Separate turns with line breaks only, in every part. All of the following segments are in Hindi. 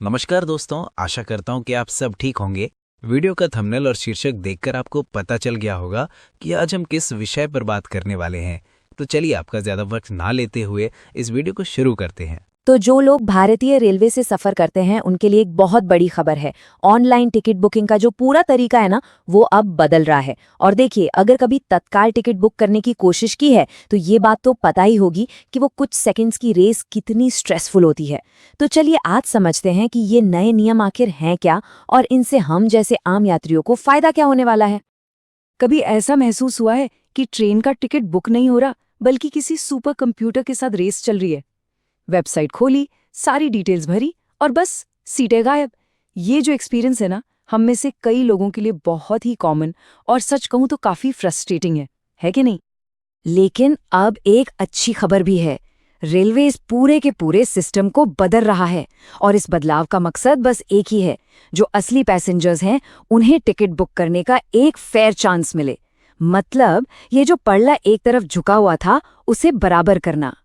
नमस्कार दोस्तों, आशा करता हूँ कि आप सब ठीक होंगे। वीडियो का थंबनेल और शीर्षक देखकर आपको पता चल गया होगा कि आज हम किस विषय पर बात करने वाले हैं। तो चलिए आपका ज़्यादा वक्त ना लेते हुए इस वीडियो को शुरू करते हैं।
तो जो लोग भारतीय रेलवे से सफर करते हैं उनके लिए एक बहुत बड़ी खबर है। ऑनलाइन टिकट बुकिंग का जो पूरा तरीका है ना, वो अब बदल रहा है। और देखिए, अगर कभी तत्काल टिकट बुक करने की कोशिश की है तो ये बात तो पता ही होगी कि वो कुछ सेकंड्स की रेस कितनी स्ट्रेसफुल होती है। तो चलिए आज समझते हैं कि ये नए नियम आखिर हैं क्या और इनसे हम जैसे आम यात्रियों को फायदा क्या होने वाला है।
कभी ऐसा महसूस हुआ है कि ट्रेन का टिकट बुक नहीं हो रहा, बल्कि किसी सुपर कंप्यूटर के साथ रेस चल रही है? वेबसाइट खोली, सारी डिटेल्स भरी और बस सीटें गायब। ये जो एक्सपीरियंस है ना, हम में से कई लोगों के लिए बहुत ही कॉमन और सच कहूं तो काफी फ्रस्ट्रेटिंग है कि नहीं?
लेकिन अब एक अच्छी खबर भी है। रेलवे इस पूरे के पूरे सिस्टम को बदल रहा है और इस बदलाव का मकसद बस एक ही है, जो असली पैसेंजर्स हैं उन्हें टिकट बुक करने का एक फेयर चांस मिले। मतलब ये जो पड़ला एक तरफ झुका हुआ था उसे बराबर करना।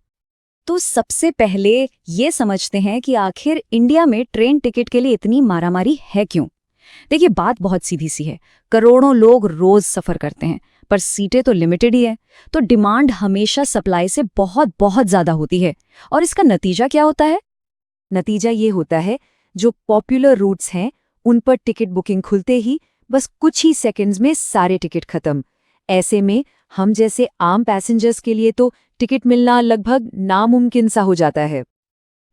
तो सबसे पहले ये समझते हैं कि आखिर इंडिया में ट्रेन टिकट के लिए इतनी मारामारी है क्यों। देखिए, बात बहुत सीधी सी है। करोड़ों लोग रोज सफर करते हैं, पर सीटें तो लिमिटेड ही है। तो डिमांड हमेशा सप्लाई से बहुत बहुत ज्यादा होती है। और इसका नतीजा क्या होता है?
नतीजा ये होता है, जो पॉपुलर रूट्स हैं उन पर टिकट बुकिंग खुलते ही बस कुछ ही सेकंड्स में सारे टिकट खत्म। ऐसे में हम जैसे आम पैसेंजर्स के लिए तो टिकट मिलना लगभग नामुमकिन सा हो जाता है।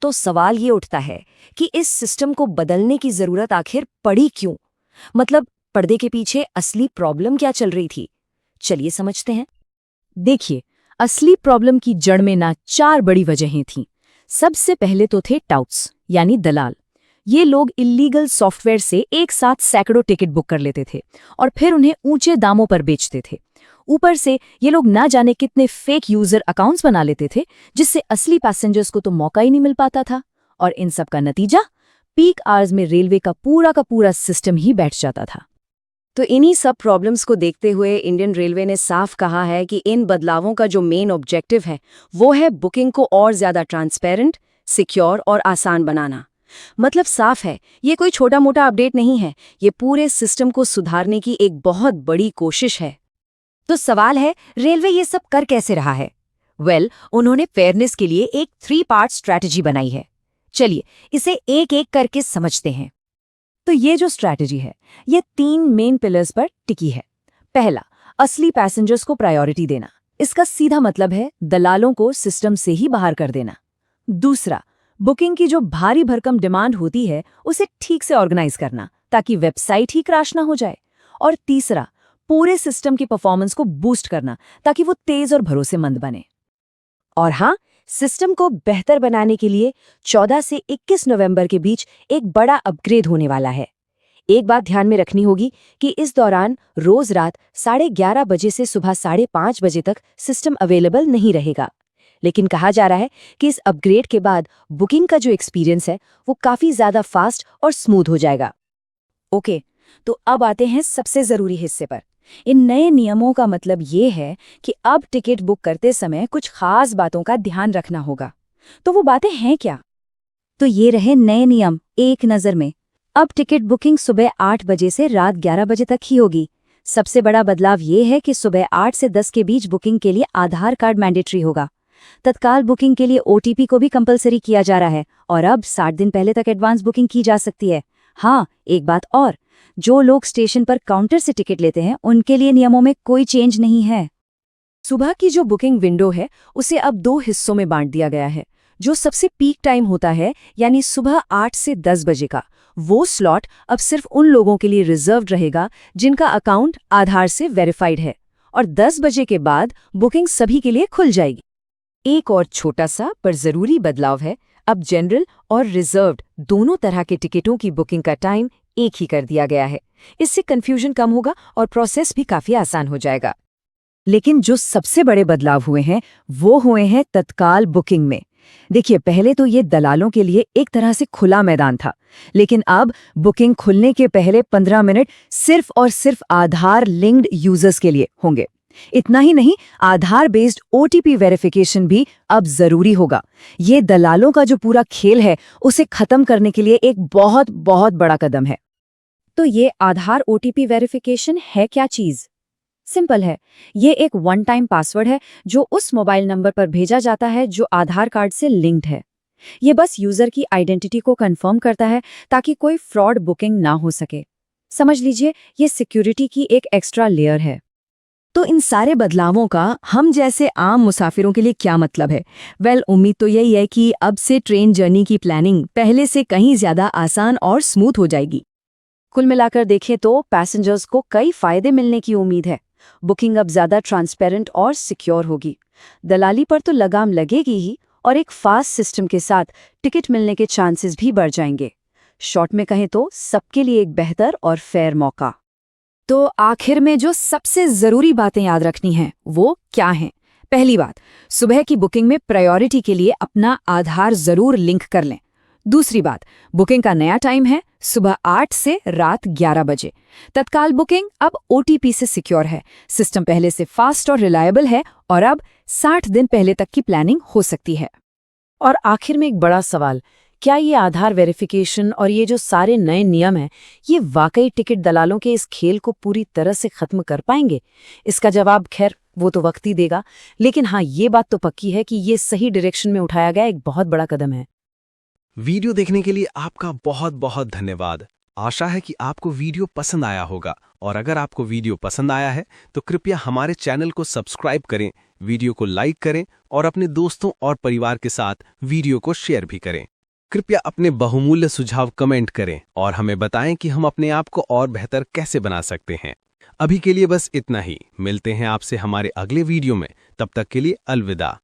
तो सवाल ये उठता है कि इस सिस्टम को बदलने की जरूरत आखिर पड़ी क्यों? मतलब पर्दे के पीछे असली प्रॉब्लम क्या चल रही थी? चलिए समझते हैं। देखिए, असली प्रॉब्लम की जड़ में ना 4 बड़ी वजहें थीं। सबसे पहले तो थे टाउट्स, यानी दलाल। ये लोग इल्लीगल सॉफ्टवेयर से एक साथ सैकड़ों टिकट बुक कर लेते थे और फिर उन्हें ऊंचे दामों पर बेचते थे। ऊपर से ये लोग ना जाने कितने फेक यूजर अकाउंट्स बना लेते थे, जिससे असली पैसेंजर्स को तो मौका ही नहीं मिल पाता था। और इन सब का नतीजा, पीक आवर्स में रेलवे का पूरा सिस्टम ही बैठ जाता था। तो इन्हीं सब प्रॉब्लम्स को देखते हुए इंडियन रेलवे ने साफ कहा है कि इन बदलावों का जो मेन ऑब्जेक्टिव है वो है बुकिंग को और ज्यादा ट्रांसपेरेंट, सिक्योर और आसान बनाना। मतलब साफ है, ये कोई छोटा मोटा अपडेट नहीं है, ये पूरे सिस्टम को सुधारने की एक बहुत बड़ी कोशिश है। तो सवाल है, रेलवे ये सब कर कैसे रहा है? उन्होंने फेयरनेस के लिए एक 3 पार्ट स्ट्रैटेजी बनाई है। चलिए इसे एक एक करके समझते हैं। तो ये जो स्ट्रैटेजी है, ये 3 मेन पिलर्स पर टिकी है। पहला, असली पैसेंजर्स को प्रायोरिटी देना। इसका सीधा मतलब है दलालों को सिस्टम से ही बाहर कर देना। दूसरा, बुकिंग की जो भारी भरकम डिमांड होती है उसे ठीक से ऑर्गेनाइज करना, ताकि वेबसाइट ही क्रैश ना हो जाए। और तीसरा, पूरे सिस्टम की परफॉर्मेंस को बूस्ट करना, ताकि वो तेज और भरोसेमंद बने। और हाँ, सिस्टम को बेहतर बनाने के लिए 14 से 21 नवंबर के बीच एक बड़ा अपग्रेड होने वाला है। एक बात ध्यान में रखनी होगी कि इस दौरान रोज रात 11:30 बजे से सुबह 5:30 बजे तक सिस्टम अवेलेबल नहीं रहेगा। लेकिन कहा जा रहा है कि इस अपग्रेड के बाद बुकिंग का जो एक्सपीरियंस है वो काफी ज्यादा फास्ट और स्मूथ हो जाएगा। ओके, तो अब आते हैं सबसे जरूरी हिस्से पर। इन नए नियमों का मतलब ये है कि अब टिकट बुक करते समय कुछ खास बातों का ध्यान रखना होगा। तो वो बातें हैं क्या? तो ये रहे नए नियम एक नज़र में। अब टिकट बुकिंग सुबह 8 बजे से रात 11 बजे तक ही होगी। सबसे बड़ा बदलाव ये है कि सुबह 8 से 10 के बीच बुकिंग के लिए आधार कार्ड मैंडेटरी होगा। तत्काल बुकिंग के लिए OTP को भी कंपलसरी किया जा रहा है और अब 60 दिन पहले तक एडवांस बुकिंग की जा सकती है। हाँ, एक बात और, जो लोग स्टेशन पर काउंटर से टिकट लेते हैं उनके लिए नियमों में कोई चेंज नहीं है। सुबह की जो बुकिंग विंडो है उसे अब 2 हिस्सों में बांट दिया गया है। जो सबसे पीक टाइम होता है, यानी सुबह 8 से 10 बजे का, वो स्लॉट अब सिर्फ उन लोगों के लिए रिजर्व्ड रहेगा जिनका अकाउंट आधार से वेरीफाइड है। और 10 बजे के बाद बुकिंग सभी के लिए खुल जाएगी। एक और छोटा सा पर जरूरी बदलाव है, अब जनरल और रिजर्व्ड दोनों तरह के टिकटों की बुकिंग का टाइम एक ही कर दिया गया है। इससे कंफ्यूजन कम होगा और प्रोसेस भी काफी आसान हो जाएगा। लेकिन जो सबसे बड़े बदलाव हुए हैं वो हुए हैं तत्काल बुकिंग में। देखिए, पहले तो ये दलालों के लिए एक तरह से खुला मैदान था, लेकिन अब बुकिंग खुलने के पहले 15 मिनट सिर्फ और सिर्फ आधार लिंक्ड यूजर्स के लिए होंगे।
इतना ही नहीं, आधार बेस्ड OTP वेरिफिकेशन भी अब जरूरी होगा। ये दलालों का जो पूरा खेल है उसे खत्म करने के लिए एक बहुत बहुत बड़ा कदम है।
तो ये आधार OTP वेरिफिकेशन है क्या चीज? सिंपल है, ये एक वन टाइम पासवर्ड है जो उस मोबाइल नंबर पर भेजा जाता है जो आधार कार्ड से लिंक्ड है। ये बस यूजर की आइडेंटिटी को कंफर्म करता है ताकि कोई फ्रॉड बुकिंग ना हो सके। समझ लीजिए, ये सिक्योरिटी की एक एक्स्ट्रा लेयर है।
तो इन सारे बदलावों का हम जैसे आम मुसाफिरों के लिए क्या मतलब है? उम्मीद तो यही है कि अब से ट्रेन जर्नी की प्लानिंग पहले से कहीं ज्यादा आसान और स्मूथ हो जाएगी।
कुल मिलाकर देखें तो पैसेंजर्स को कई फायदे मिलने की उम्मीद है। बुकिंग अब ज्यादा ट्रांसपेरेंट और सिक्योर होगी। दलाली पर तो लगाम लगेगी ही, और एक फास्ट सिस्टम के साथ टिकट मिलने के चांसेस भी बढ़ जाएंगे। शॉर्ट में कहें तो सबके लिए एक बेहतर और फेयर मौका।
तो आखिर में जो सबसे जरूरी बातें याद रखनी हैं वो क्या हैं? पहली बात, सुबह की बुकिंग में प्रायोरिटी के लिए अपना आधार जरूर लिंक कर लें। दूसरी बात, बुकिंग का नया टाइम है सुबह 8 से रात 11 बजे। तत्काल बुकिंग अब OTP से सिक्योर है, सिस्टम पहले से फास्ट और रिलायबल है, और अब 60 दिन पहले तक की प्लानिंग हो सकती है।
और आखिर में एक बड़ा सवाल, क्या ये आधार वेरिफिकेशन और ये जो सारे नए नियम हैं, ये वाकई टिकट दलालों के इस खेल को पूरी तरह से खत्म कर पाएंगे? इसका जवाब खैर वो तो वक्त ही देगा, लेकिन हाँ, ये बात तो पक्की है कि ये सही डायरेक्शन में उठाया गया एक बहुत बड़ा कदम है।
वीडियो देखने के लिए आपका बहुत बहुत धन्यवाद। आशा है कि आपको वीडियो पसंद आया होगा, और अगर आपको वीडियो पसंद आया है तो कृपया हमारे चैनल को सब्सक्राइब करें, वीडियो को लाइक करें और अपने दोस्तों और परिवार के साथ वीडियो को शेयर भी करें। कृपया अपने बहुमूल्य सुझाव कमेंट करें और हमें बताएं कि हम अपने आप को और बेहतर कैसे बना सकते हैं। अभी के लिए बस इतना ही। मिलते हैं आपसे हमारे अगले वीडियो में। तब तक के लिए अलविदा।